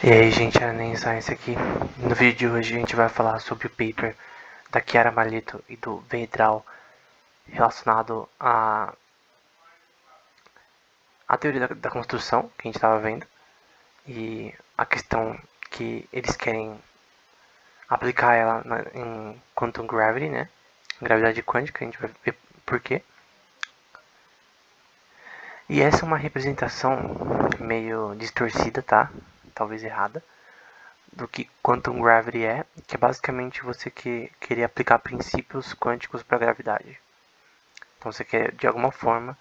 E aí, gente, a Anen Science aqui. No vídeo de hoje a gente vai falar sobre o paper da Chiara Malito e do Vedral relacionado à teoria da construção que a gente estava vendo e a questão que eles querem aplicar ela em Quantum Gravity, né? Gravidade quântica, a gente vai ver por quê. E essa é uma representação meio distorcida, tá? Talvez errada, do que Quantum Gravity é, que é basicamente você querer aplicar princípios quânticos para a gravidade. Então você quer, de alguma forma,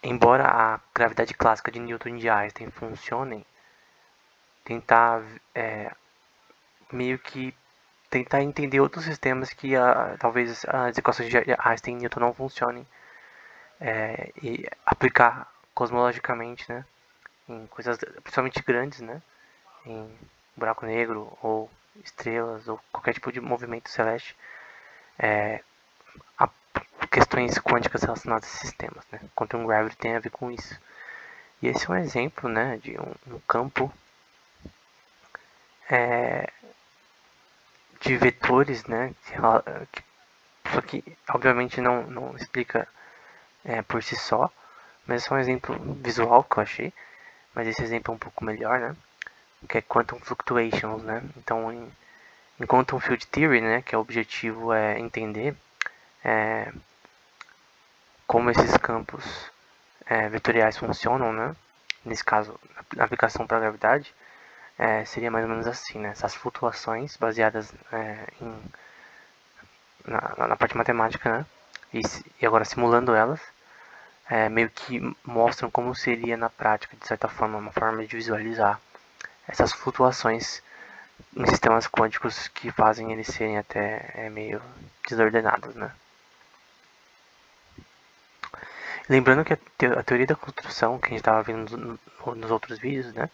embora a gravidade clássica de Newton e de Einstein funcione, tentar meio que tentar entender outros sistemas que talvez as equações de Einstein e Newton não funcionem e aplicar cosmologicamente, né, em coisas principalmente grandes, né, em buraco negro ou estrelas ou qualquer tipo de movimento celeste, a questões quânticas relacionadas a sistemas, né? Quantum Gravity tem a ver com isso. E esse é um exemplo, né, de um campo de vetores, né, só que obviamente não explica por si só, mas é só um exemplo visual que eu achei, mas esse exemplo é um pouco melhor, né, que é Quantum Fluctuations, né. Então em Quantum Field Theory, né, que é o objetivo é entender como esses campos vetoriais funcionam, né, nesse caso a aplicação para a gravidade, seria mais ou menos assim, né, essas flutuações baseadas na parte matemática, né, e agora simulando elas, meio que mostram como seria na prática, de certa forma, uma forma de visualizar essas flutuações em sistemas quânticos que fazem eles serem até meio desordenados, né. Lembrando que a teoria da construção, que a gente estava vendo nos outros vídeos, né,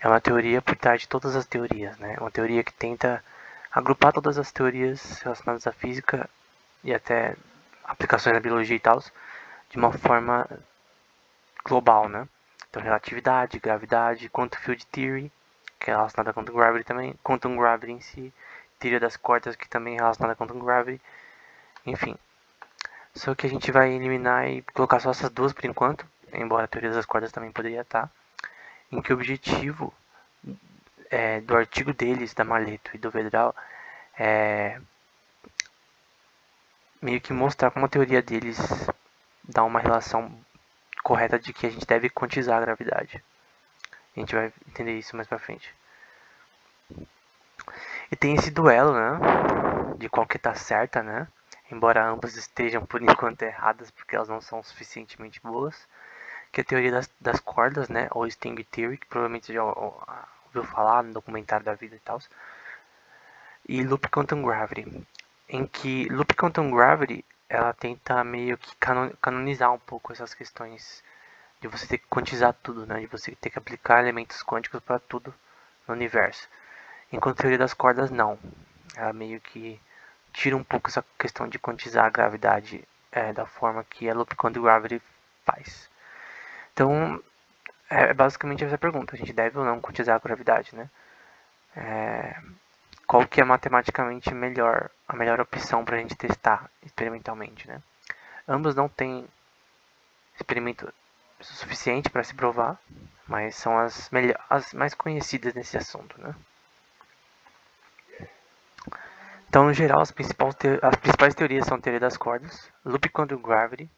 é uma teoria por trás de todas as teorias, né, uma teoria que tenta agrupar todas as teorias relacionadas à física e até aplicações na biologia e tal, de uma forma global, né. Então, relatividade, gravidade, quantum field theory, que é relacionada a quantum gravity também, quantum gravity em si, teoria das cordas, que também é relacionada a quantum gravity, enfim. Só que a gente vai eliminar e colocar só essas duas por enquanto, embora a teoria das cordas também poderia estar, em que o objetivo do artigo deles, da Malito e do Vedral, é meio que mostrar como a teoria deles dá uma relação correta de que a gente deve quantizar a gravidade. A gente vai entender isso mais pra frente. E tem esse duelo, né? De qual que tá certa, né? Embora ambas estejam por enquanto erradas, porque elas não são suficientemente boas. Que é a teoria das cordas, né? Ou string theory, que provavelmente você já ouviu falar no documentário da vida e tal. E loop quantum gravity, em que loop quantum gravity ela tenta meio que canonizar um pouco essas questões de você ter que quantizar tudo, né? De você ter que aplicar elementos quânticos para tudo no universo. Enquanto a teoria das cordas não. Ela meio que tira um pouco essa questão de quantizar a gravidade da forma que a loop quantum gravity faz. Então, é basicamente essa pergunta. A gente deve ou não quantizar a gravidade, né? Qual que é matematicamente a melhor opção para a gente testar experimentalmente, né? Ambas não têm experimento suficiente para se provar, mas são as mais conhecidas nesse assunto, né? Então, no geral, as principais teorias são a teoria das cordas, loop quantum gravity,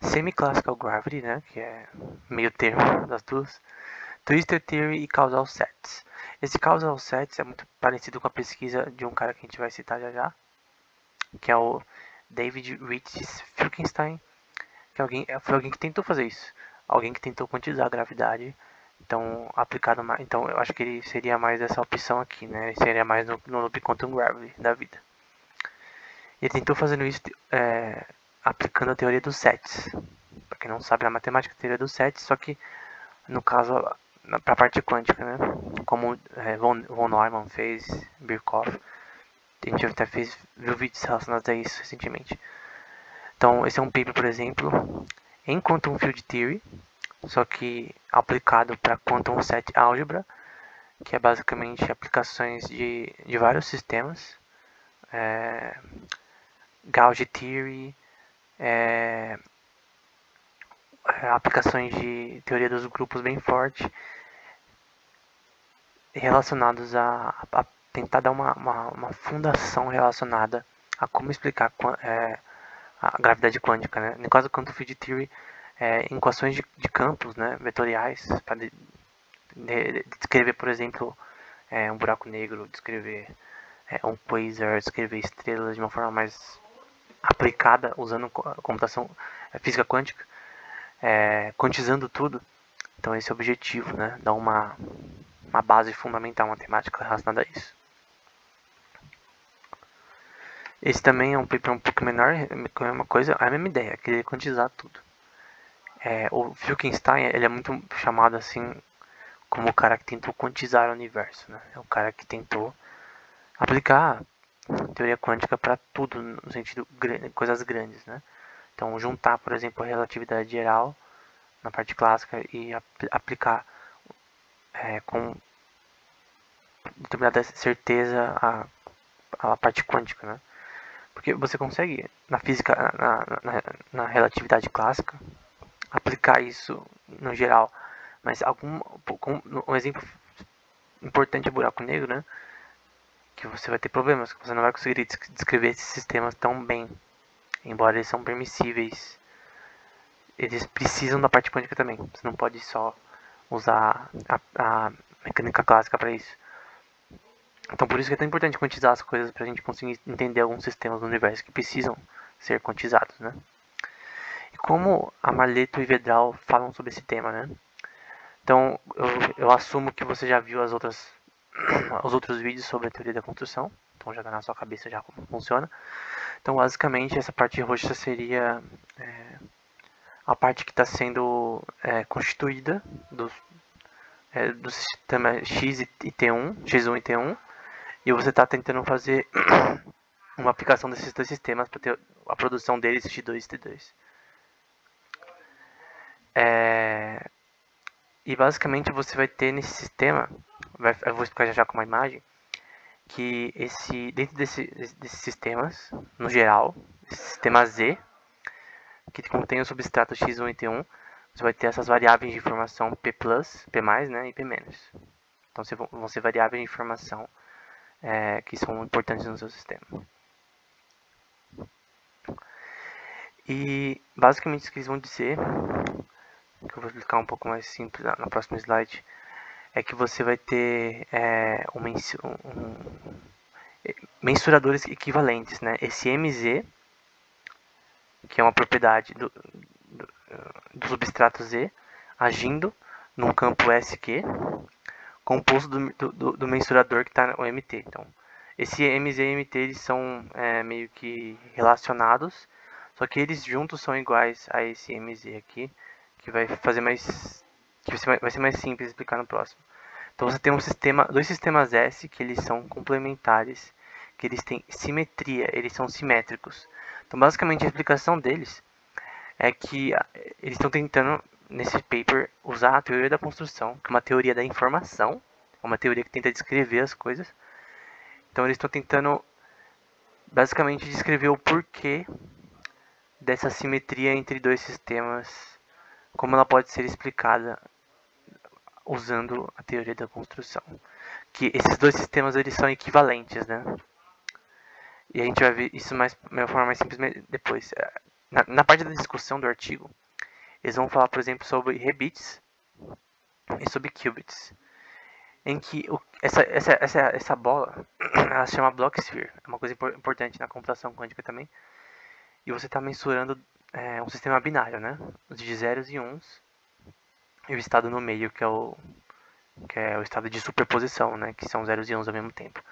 semi-classical gravity, né, que é meio termo das duas, twistor theory e causal sets. Esse causal sets é muito parecido com a pesquisa de um cara que a gente vai citar já, que é o David Ritchie Finkelstein, que foi alguém que tentou fazer isso, alguém que tentou quantizar a gravidade. Então, então eu acho que ele seria mais essa opção aqui, né? Ele seria mais no loop quantum gravity da vida. Ele tentou fazendo isso aplicando a teoria dos sets. Para quem não sabe, a matemática é a teoria dos sets, só que no caso para a parte quântica, né? Como von Neumann fez, Birkhoff, a gente até viu vídeos relacionados a isso recentemente. Então, esse é um paper, por exemplo, em Quantum Field Theory, só que aplicado para Quantum Set Algebra, que é basicamente aplicações de vários sistemas, Gauge Theory, aplicações de teoria dos grupos bem forte, relacionados a tentar dar uma fundação relacionada a como explicar a gravidade quântica, né? No caso do Quantum Field Theory, em equações de campos, né, vetoriais, para descrever, por exemplo, um buraco negro, descrever um quasar, descrever estrelas de uma forma mais aplicada, usando computação física quântica, quantizando tudo. Então esse é o objetivo, né? Dar uma base fundamental matemática relacionada a isso. Esse também é um paper um pouco menor, é a mesma coisa, a mesma ideia, querer quantizar tudo. O Wittgenstein, ele é muito chamado assim como o cara que tentou quantizar o universo, né? É o cara que tentou aplicar teoria quântica para tudo, no sentido de coisas grandes, né? Então juntar, por exemplo, a relatividade geral na parte clássica e aplicar com determinada certeza a parte quântica, né? Porque você consegue, na física, na relatividade clássica, aplicar isso no geral. Mas um exemplo importante é buraco negro, né? Que você vai ter problemas, que você não vai conseguir descrever esses sistemas tão bem. Embora eles são permissíveis, eles precisam da parte quântica também. Você não pode só usar a mecânica clássica para isso. Então por isso que é tão importante quantizar as coisas para a gente conseguir entender alguns sistemas do universo que precisam ser quantizados, né? E como a Marleto e Vedral falam sobre esse tema, né? Então eu assumo que você já viu os outros vídeos sobre a teoria da construção, então já está na sua cabeça já como funciona. Então basicamente essa parte roxa seria a parte que está sendo constituída do sistema X e T1, X1 e T1, e você está tentando fazer uma aplicação desses dois sistemas para ter a produção deles X2 e T2. E basicamente você vai ter nesse sistema, eu vou explicar já com uma imagem, que dentro desses sistemas, no geral, esse sistema Z, que contém o substrato X1 e T1, você vai ter essas variáveis de informação P+, P+, né, e P-. Então vão ser variáveis de informação que são importantes no seu sistema. E basicamente o que eles vão dizer, que eu vou explicar um pouco mais simples no próximo slide, é que você vai ter mensuradores equivalentes, né? Esse MZ, que é uma propriedade do substrato Z, agindo num campo SQ, composto do mensurador que está no MT. Então, esse MZ e MT eles são meio que relacionados, só que eles juntos são iguais a esse MZ aqui, que vai fazer vai ser mais simples explicar no próximo. Então você tem dois sistemas S que eles são complementares, que eles têm simetria, eles são simétricos. Então basicamente a explicação deles é que eles estão tentando nesse paper usar a teoria da construção, que é uma teoria da informação, é uma teoria que tenta descrever as coisas. Então eles estão tentando basicamente descrever o porquê dessa simetria entre dois sistemas, como ela pode ser explicada usando a teoria da construção. Que esses dois sistemas eles são equivalentes, né? E a gente vai ver isso de uma forma mais simples depois. Na parte da discussão do artigo, eles vão falar, por exemplo, sobre rebits e sobre qubits, em que essa bola ela se chama block sphere, é uma coisa importante na computação quântica também. E você está mensurando um sistema binário, né? De zeros e uns, e o estado no meio, que é o estado de superposição, né? Que são zeros e uns ao mesmo tempo,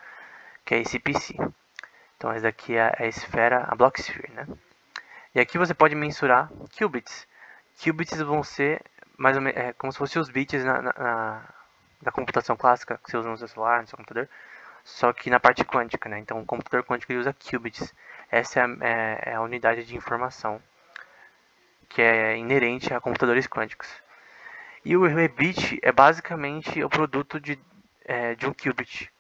que é esse PC. Então essa daqui é a esfera, a block sphere, né? E aqui você pode mensurar qubits. Qubits vão ser mais ou menos como se fossem os bits da computação clássica que você usa no seu celular, no seu computador, só que na parte quântica, né? Então o computador quântico ele usa qubits. Essa a unidade de informação que é inerente a computadores quânticos. E o rebit é basicamente o produto de um qubit.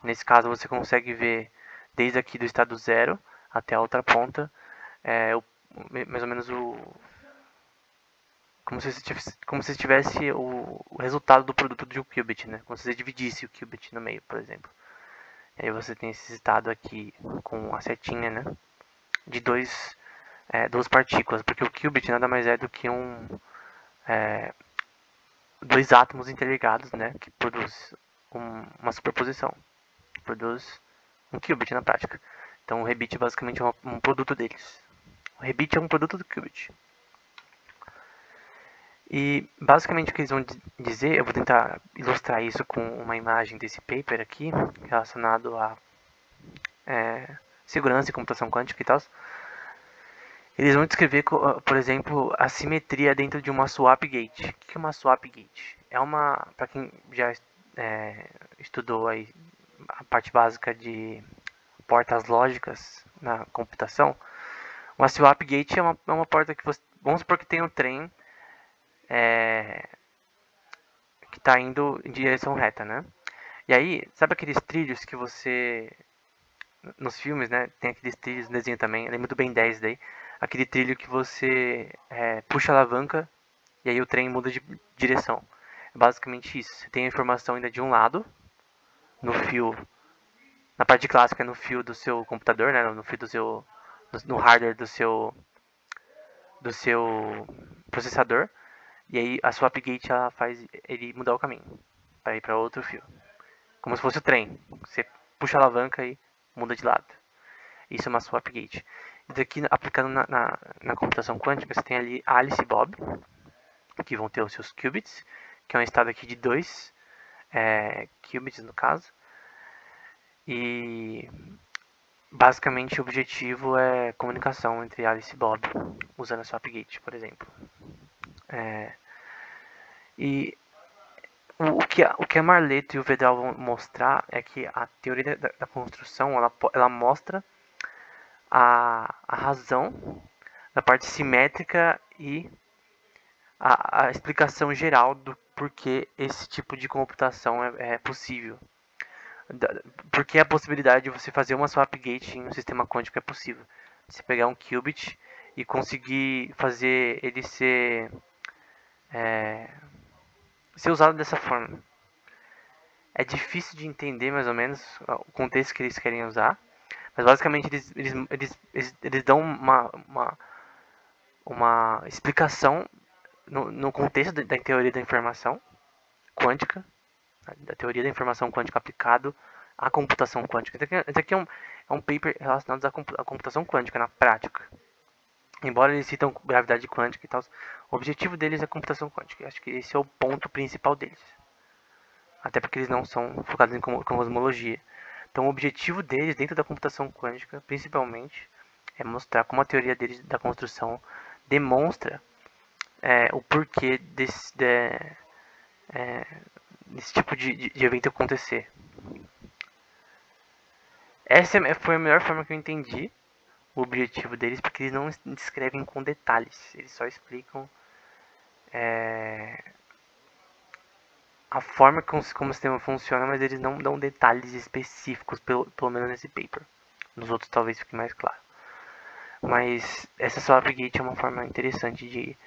Nesse caso você consegue ver desde aqui do estado zero até a outra ponta, mais ou menos como se tivesse o resultado do produto de um qubit, né? Como se você dividisse o qubit no meio, por exemplo. E aí você tem esse estado aqui com a setinha, né? De duas partículas, porque o qubit nada mais é do que dois átomos interligados, né? Que produz uma superposição, que produz um qubit na prática. Então o rebit é basicamente um produto deles. O rebit é um produto do qubit. E basicamente o que eles vão dizer, eu vou tentar ilustrar isso com uma imagem desse paper aqui, relacionado a segurança e computação quântica e tal. Eles vão descrever, por exemplo, a simetria dentro de uma swap gate. O que é uma swap gate? Para quem já estudou aí a parte básica de portas lógicas na computação, uma swap gate é uma porta que você, vamos supor que tem um trem que está indo em direção reta, né? E aí, sabe aqueles trilhos que você nos filmes, né? Tem aqueles trilhos no desenho também, eu lembro do Ben 10 daí. Aquele trilho que você puxa a alavanca e aí o trem muda de direção. É basicamente isso. Você tem a informação ainda de um lado, no fio, na parte clássica, no fio do seu computador, né? No fio do seu, no hardware do seu processador. E aí a swap gate ela faz ele mudar o caminho para ir para outro fio. Como se fosse o trem. Você puxa a alavanca e muda de lado. Isso é uma swap gate. E daqui, aplicando na computação quântica, você tem ali Alice e Bob, que vão ter os seus qubits, que é um estado aqui de 2 qubits no caso. E basicamente o objetivo é comunicação entre Alice e Bob, usando a swap gate, por exemplo. E o que a Marleto e o Vedral vão mostrar é que a teoria da construção ela mostra a razão da parte simétrica e a explicação geral do porquê esse tipo de computação é possível. Porque a possibilidade de você fazer uma swap gate em um sistema quântico é possível. Você pegar um qubit e conseguir fazer ele ser usado dessa forma. É difícil de entender mais ou menos o contexto que eles querem usar, mas basicamente eles dão uma explicação no contexto da teoria da informação quântica, da teoria da informação quântica aplicado à computação quântica. Esse aqui é um paper relacionado à computação quântica na prática. Embora eles citam gravidade quântica e tal, o objetivo deles é computação quântica. Eu acho que esse é o ponto principal deles. Até porque eles não são focados em cosmologia. Então o objetivo deles dentro da computação quântica, principalmente, é mostrar como a teoria deles da construção demonstra o porquê desse tipo de evento acontecer. Essa foi a melhor forma que eu entendi o objetivo deles, porque eles não descrevem com detalhes, eles só explicam a forma como o sistema funciona, mas eles não dão detalhes específicos, pelo menos nesse paper. Nos outros talvez fique mais claro. Mas essa swap gate é uma forma interessante de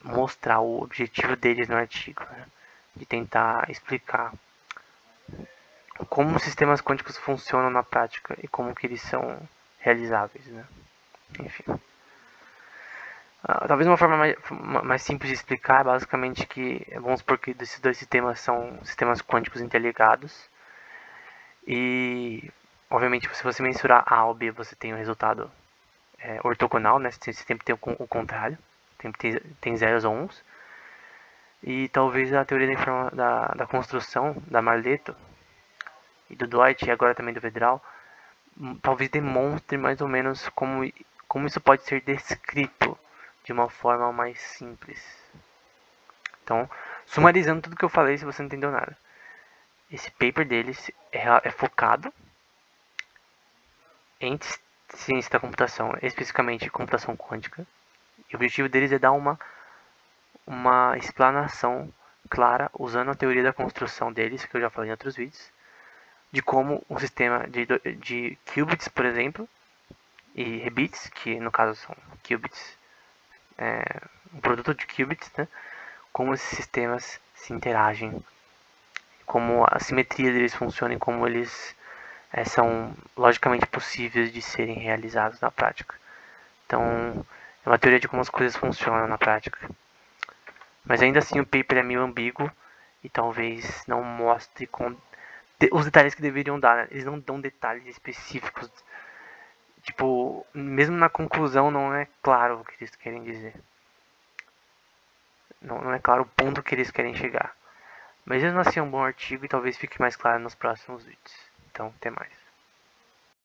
mostrar o objetivo deles no artigo, né? De tentar explicar como os sistemas quânticos funcionam na prática e como que eles são realizáveis, né? Enfim. Talvez uma forma mais simples de explicar é basicamente que vamos supor que esses dois sistemas são sistemas quânticos interligados e obviamente se você mensurar A ou B você tem um resultado ortogonal, né? Você sempre tem o contrário, tem zeros ou uns. E talvez a teoria da construção da Marleto e do Dwight e agora também do Vedral talvez demonstre mais ou menos como isso pode ser descrito de uma forma mais simples. Então, sumarizando tudo que eu falei, se você não entendeu nada, esse paper deles é focado em ciência da computação, especificamente computação quântica, e o objetivo deles é dar uma explanação clara, usando a teoria da construção deles, que eu já falei em outros vídeos, de como um sistema de qubits, por exemplo, e bits, que no caso são qubits, um produto de qubits, né? Como esses sistemas se interagem, como a simetria deles funciona e como eles são logicamente possíveis de serem realizados na prática. Então, é uma teoria de como as coisas funcionam na prática. Mas ainda assim o paper é meio ambíguo e talvez não mostre os detalhes que deveriam dar. Né? Eles não dão detalhes específicos. Tipo, mesmo na conclusão não é claro o que eles querem dizer. Não é claro o ponto que eles querem chegar. Mas mesmo assim é um bom artigo e talvez fique mais claro nos próximos vídeos. Então, até mais.